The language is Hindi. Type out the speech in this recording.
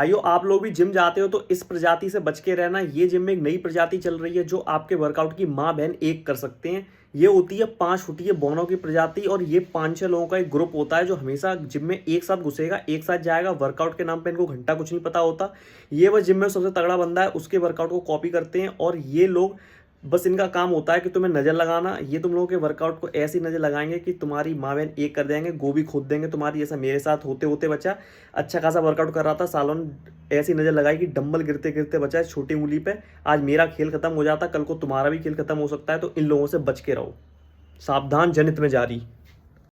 भाइयों, आप लोग भी जिम जाते हो तो इस प्रजाति से बच के रहना। ये जिम में एक नई प्रजाति चल रही है जो आपके वर्कआउट की माँ बहन एक कर सकते हैं। ये होती है 5 फुटीय बोनों की प्रजाति, और ये 5-6 लोगों का एक ग्रुप होता है जो हमेशा जिम में एक साथ घुसेगा, एक साथ जाएगा। वर्कआउट के नाम पे इनको घंटा कुछ नहीं पता होता। ये बस जिम में सबसे तगड़ा बंदा है उसके वर्कआउट को कॉपी करते हैं, और ये लोग बस इनका काम होता है कि तुम्हें नज़र लगाना। ये तुम लोगों के वर्कआउट को ऐसी नज़र लगाएंगे कि तुम्हारी माँ बहन एक कर देंगे, गोभी खोद देंगे तुम्हारी। जैसा मेरे साथ होते होते बच्चा अच्छा खासा वर्कआउट कर रहा था, सालों ने ऐसी नज़र लगाई कि डंबल गिरते गिरते बचा छोटी उंगली पे। आज मेरा खेल खत्म हो जाता, कल को तुम्हारा भी खेल खत्म हो सकता है। तो इन लोगों से बच के रहो। सावधान, जनित में जारी।